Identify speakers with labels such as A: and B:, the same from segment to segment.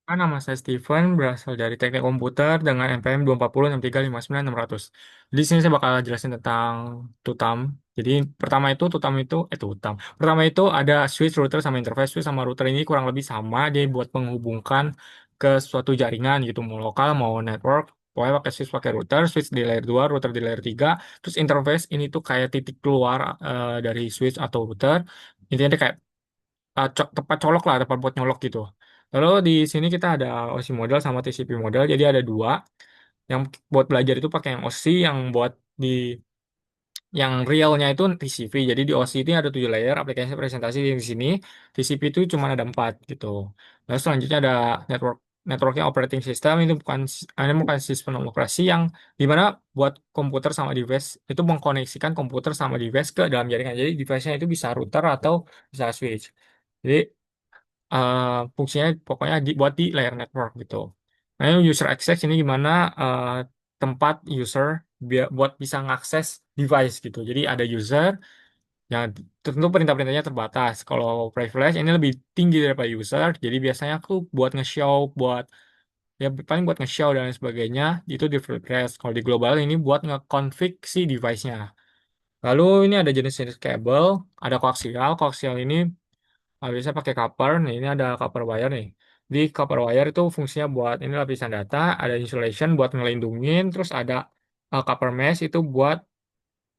A: Nama saya Steven, berasal dari Teknik Komputer dengan NPM 240 6359600. Di sini saya bakal jelasin tentang tutam. Jadi pertama itu tutam itu tutam. Pertama itu ada switch, router sama interface. Switch sama router ini kurang lebih sama, dia buat menghubungkan ke suatu jaringan gitu, mau lokal mau network. Pokoknya pakai switch di layer 2, router di layer 3. Terus interface ini tuh kayak titik keluar dari switch atau router. Intinya dia kayak tempat colok lah, tempat buat nyolok gitu. Lalu di sini kita ada OSI model sama TCP model, jadi ada dua. Yang buat belajar itu pakai yang OSI, yang buat di yang realnya itu TCP. Jadi di OSI ini ada 7 layer, aplikasi presentasi di sini. TCP itu cuma ada 4 gitu. Lalu selanjutnya ada networknya operating system, ini bukan sistem operasi yang dimana buat komputer sama device itu mengkoneksikan komputer sama device ke dalam jaringan. Jadi device-nya itu bisa router atau bisa switch. Jadi fungsinya pokoknya buat di layer network gitu. Nah, ini user access ini gimana tempat user buat bisa ngakses device gitu. Jadi ada user yang tentu perintah-perintahnya terbatas. Kalau privilege ini lebih tinggi daripada user. Jadi biasanya aku buat nge-show, buat ya paling buat nge-show dan lain sebagainya itu di privilege. Kalau di global ini buat nge-config si device-nya. Lalu ini ada jenis-jenis kabel, ada koaksial. Koaksial ini bisa pakai copper. Nih, ini ada copper wire nih. Di copper wire itu fungsinya buat ini lapisan data, ada insulation buat ngelindungin, terus ada copper mesh itu buat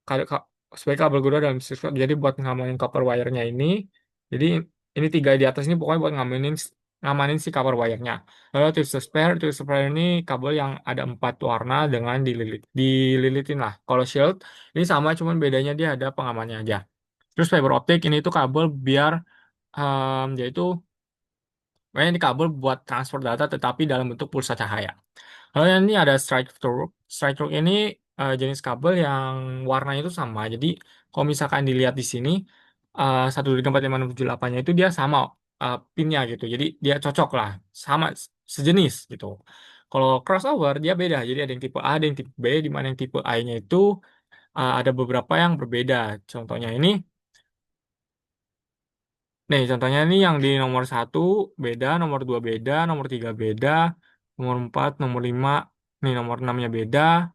A: ka- sebagai kabel gula dalam sistem. Jadi buat ngamanin copper wire-nya ini. Jadi ini tiga di atas ini pokoknya buat ngamanin si copper wire-nya. Lalu tube to spare ini kabel yang ada 4 warna dengan dililitin lah. Kalau shield ini sama, cuman bedanya dia ada pengamannya aja. Terus fiber optic ini tuh kabel biar yaitu makanya ini kabel buat transfer data tetapi dalam bentuk pulsa cahaya. Lalu yang ini ada strike through. Strike through ini jenis kabel yang warnanya itu sama. Jadi kalau misalkan dilihat di sini 1234568-nya itu dia sama pinnya gitu. Jadi dia cocok lah, sama sejenis gitu. Kalau crossover dia beda. Jadi ada yang tipe A, ada yang tipe B, di mana yang tipe A-nya itu ada beberapa yang berbeda. Contohnya ini. Nih, contohnya ini yang di nomor 1 beda, nomor 2 beda, nomor 3 beda, nomor 4, nomor 5, nih nomor 6-nya beda,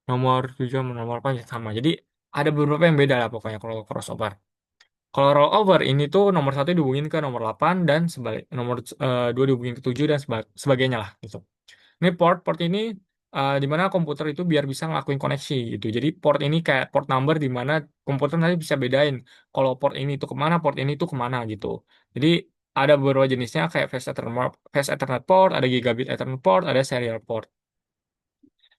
A: nomor 7, sama nomor 8 sama. Jadi ada beberapa yang beda lah pokoknya kalau crossover. Kalau rollover ini tuh nomor 1 dihubungin ke nomor 8 dan sebalik, nomor 2 dihubungin ke 7 dan sebagainya lah gitu. Ini port ini di mana komputer itu biar bisa ngelakuin koneksi gitu. Jadi port ini kayak port number di mana komputer nanti bisa bedain kalau port ini itu kemana, port ini itu kemana gitu. Jadi ada beberapa jenisnya kayak Fast Ethernet port, ada Gigabit Ethernet port, ada Serial port.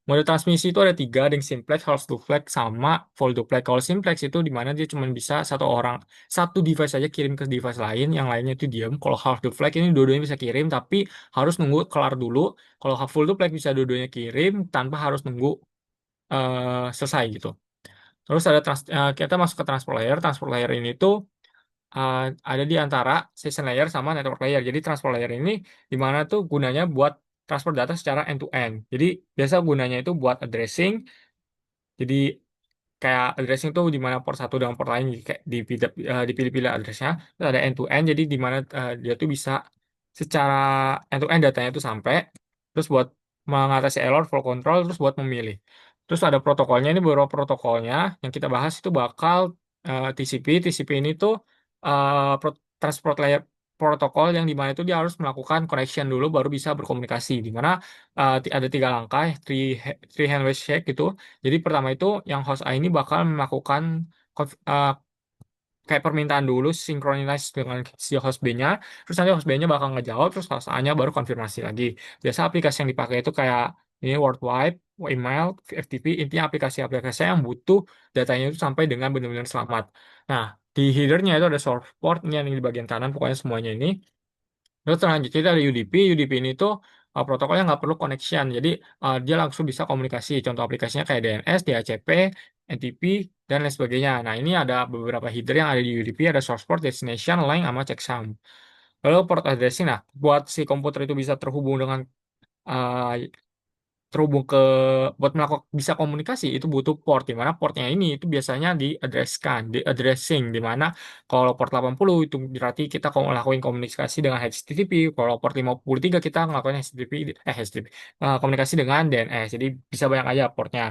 A: Mode transmisi itu ada tiga, ada yang simplex, half duplex, sama full duplex. Kalau simplex itu di mana dia cuma bisa satu device saja kirim ke device lain, yang lainnya itu diam. Kalau half duplex ini dua-duanya bisa kirim, tapi harus nunggu kelar dulu. Kalau half full duplex bisa dua-duanya kirim tanpa harus nunggu selesai gitu. Terus kita masuk ke transport layer. Transport layer ini tuh uh, ada di antara session layer sama network layer. Jadi transport layer ini di mana tuh gunanya buat transfer data secara end to end. Jadi biasa gunanya itu buat addressing. Jadi kayak addressing tuh di mana port satu dengan port lain kayak dipilih-pilih addressnya. Terus ada end to end. Jadi di mana dia tuh bisa secara end to end datanya itu sampai. Terus buat mengatasi error, flow control, terus buat memilih. Terus ada protokolnya, ini beberapa protokolnya yang kita bahas itu bakal TCP. TCP ini tuh transport layer protokol yang dimana itu dia harus melakukan connection dulu baru bisa berkomunikasi. Di mana ada 3 langkah, three handshake gitu. Jadi pertama itu yang host A ini bakal melakukan kayak permintaan dulu sinkronis dengan si host B-nya, terus nanti host B-nya bakal ngejawab, terus host A-nya baru konfirmasi lagi. Biasa aplikasi yang dipakai itu kayak ini World Wide, email, FTP, intinya aplikasi-aplikasi yang butuh datanya itu sampai dengan benar-benar selamat. Nah, di header-nya itu ada source port, ini yang di bagian kanan, pokoknya semuanya ini. Terus selanjutnya itu ada UDP. UDP ini tuh protokolnya nggak perlu connection. Jadi dia langsung bisa komunikasi. Contoh aplikasinya kayak DNS, DHCP, NTP, dan lain sebagainya. Nah, ini ada beberapa header yang ada di UDP. Ada source port, destination, line, sama checksum. Lalu port addressing. Nah, buat si komputer itu bisa terhubung dengan uh, terhubung ke buat melakukan bisa komunikasi itu butuh port, di mana portnya ini itu biasanya diadreskan, di addressing, di mana kalau port 80 itu berarti kita kalau ngelakuin komunikasi dengan HTTP, kalau port 53 kita ngelakuin HTTP komunikasi dengan DNS. Jadi bisa banyak aja portnya.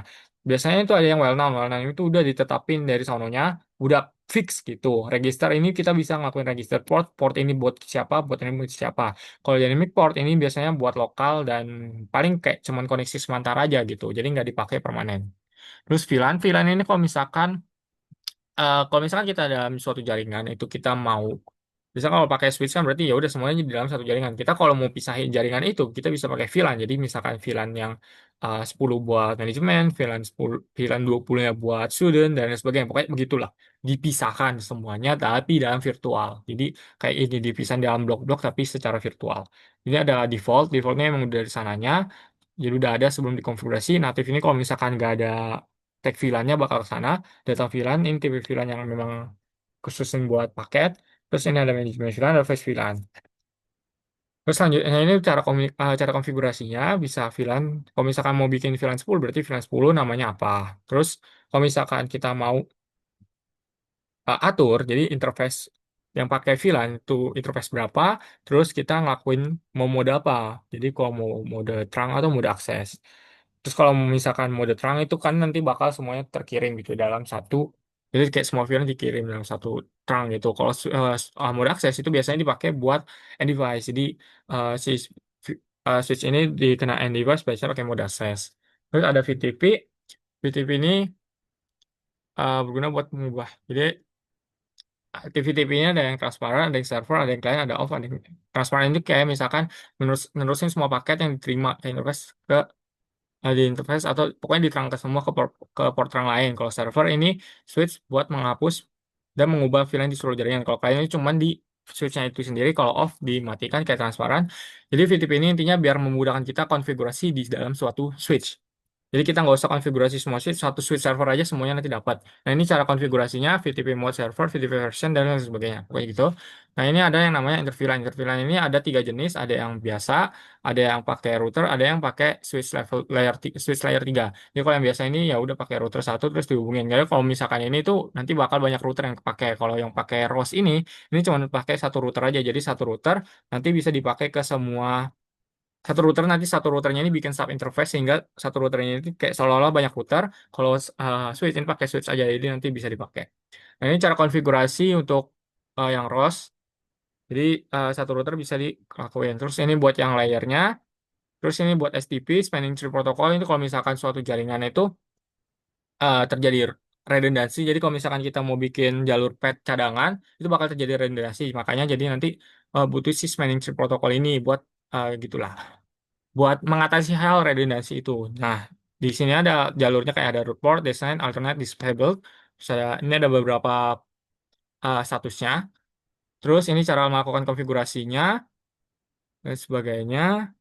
A: Biasanya itu ada yang well known itu udah ditetapin dari sononya, udah fix gitu. Register ini kita bisa ngelakuin register port, port ini buat siapa, buat ini buat siapa. Kalau dynamic port ini biasanya buat lokal dan paling kayak cuman koneksi sementara aja gitu. Jadi nggak dipakai permanen. Terus VLAN, VLAN ini kalau misalkan kita dalam suatu jaringan itu kita mau bisa kalau pakai switch kan berarti ya udah semuanya di dalam satu jaringan. Kita kalau mau pisahin jaringan itu kita bisa pakai VLAN. Jadi misalkan VLAN yang 10 buat manajemen, VLAN 10, VLAN 20-nya buat student dan lain sebagainya. Pokoknya begitulah. Dipisahkan semuanya tapi dalam virtual. Jadi kayak ini dipisah dalam blok-blok tapi secara virtual. Ini ada defaultnya emang udah dari sananya. Jadi udah ada sebelum dikonfigurasi. Natif ini kalau misalkan nggak ada tag VLAN-nya bakal ke sana. Data VLAN ini tipe VLAN yang memang khususin buat paket. Terus ini ada manajemen VLAN, ada face VLAN. Terus selanjutnya ini cara konfigurasinya bisa VLAN. Kalau misalkan mau bikin VLAN 10 berarti VLAN 10 namanya apa. Terus kalau misalkan kita mau atur, jadi interface yang pakai VLAN itu interface berapa, terus kita ngelakuin mau mode apa. Jadi kalau mau mode terang atau mode akses. Terus kalau misalkan mode terang itu kan nanti bakal semuanya terkirim gitu dalam satu, jadi kayak semua VLAN dikirim dalam satu terang gitu. Kalau mode akses itu biasanya dipakai buat end device. Jadi si switch ini dikena end device biasanya pakai mode akses. Terus ada VTP. VTP ini berguna buat mengubah. Jadi TV-TV-nya ada yang transparan, ada yang server, ada yang client, ada off, ada yang transparan itu kayak misalkan menerusin semua paket yang diterima ke interface di interface atau pokoknya diterangkan semua ke port terang lain. Kalau server ini switch buat menghapus dan mengubah VLAN di seluruh jaringan. Kalau client ini cuma di switch-nya itu sendiri, kalau off dimatikan kayak transparan. Jadi VTP ini intinya biar memudahkan kita konfigurasi di dalam suatu switch. Jadi kita nggak usah konfigurasi semua switch, satu switch server aja semuanya nanti dapat. Nah ini cara konfigurasinya, VTP mode server, VTP version, dan lain sebagainya. Kayak gitu. Nah ini ada yang namanya interVLAN. InterVLAN ini ada tiga jenis, ada yang biasa, ada yang pakai router, ada yang pakai switch layer 3. Jadi kalau yang biasa ini ya udah pakai router satu terus dihubungin. Jadi kalau misalkan ini tuh nanti bakal banyak router yang pakai. Kalau yang pakai ROS ini cuma pakai satu router aja. Jadi satu router nanti bisa dipakai ke semua satu router nanti satu routernya ini bikin sub interface sehingga satu routernya ini kayak seolah-olah banyak router. Kalau switch ini pakai switch aja jadi nanti bisa dipakai. Nah ini cara konfigurasi untuk yang ROS. Jadi satu router bisa dilakuin. Terus ini buat yang layernya. Terus ini buat STP, Spanning Tree Protocol itu kalau misalkan suatu jaringan itu terjadi redundansi. Jadi kalau misalkan kita mau bikin jalur pet cadangan itu bakal terjadi redundansi. Makanya jadi nanti butuh si Spanning Tree Protocol ini buat gitulah buat mengatasi hal redundansi itu. Nah, di sini ada jalurnya kayak ada root port, design, alternate, disabled. Terus ini ada beberapa statusnya. Terus ini cara melakukan konfigurasinya dan sebagainya.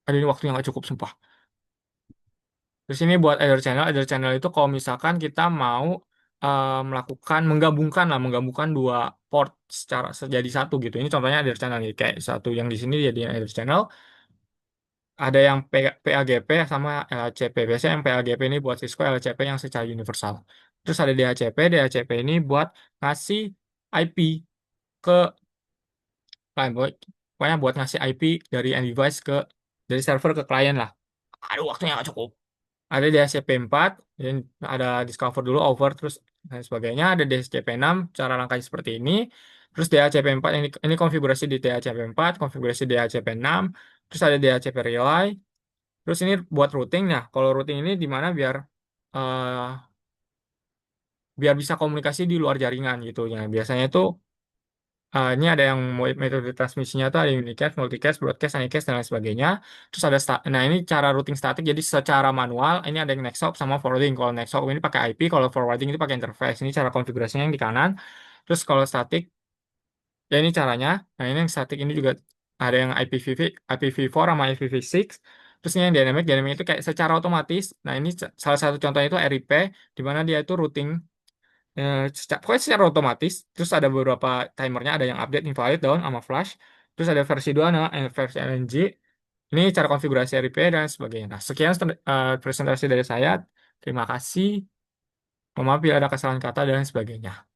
A: Ada ini waktu yang nggak cukup, sumpah. Terus ini buat either channel. Either channel itu kalau misalkan kita mau menggabungkan dua port secara jadi satu gitu. Ini contohnya either channel nih, kayak satu yang di sini jadi either channel. Ada yang PAGP sama LHCP. Biasanya yang PAGP ini buat Cisco, LHCP yang secara universal. Terus ada DHCP. DHCP ini buat ngasih IP ke klien. Pokoknya buat ngasih IP dari end device dari server ke klien lah. Aduh, waktunya nggak cukup. Ada DHCP 4, dan ada discover dulu, over, terus dan sebagainya. Ada DHCP 6, cara langkahnya seperti ini. Terus DHCP 4, ini konfigurasi di DHCP 4, konfigurasi DHCP 6, terus ada DHCP relay. Terus ini buat routing. Nah, kalau routing ini di mana eh, biar bisa komunikasi di luar jaringan gitu ya. Biasanya itu ini ada yang metode transmisinya tuh ada unicast, multicast, broadcast, unicast dan lain sebagainya. Terus nah ini cara routing statik. Jadi secara manual ini ada yang next hop sama forwarding. Kalau next hop ini pakai IP, kalau forwarding itu pakai interface. Ini cara konfigurasinya yang di kanan. Terus kalau statik ya ini caranya. Nah, ini yang statik ini juga ada yang IPv4 sama IPv6. Terus ini yang dynamic, dynamic itu kayak secara otomatis. Nah, ini salah satu contohnya itu RIP, di mana dia itu routing pokoknya secara otomatis. Terus ada beberapa timernya, ada yang update, invalid, down, sama flash. Terus ada versi 2, nah, versi LNG. Ini cara konfigurasi RIP dan sebagainya. Nah, sekian presentasi dari saya. Terima kasih. Mohon maaf bila ada kesalahan kata dan sebagainya.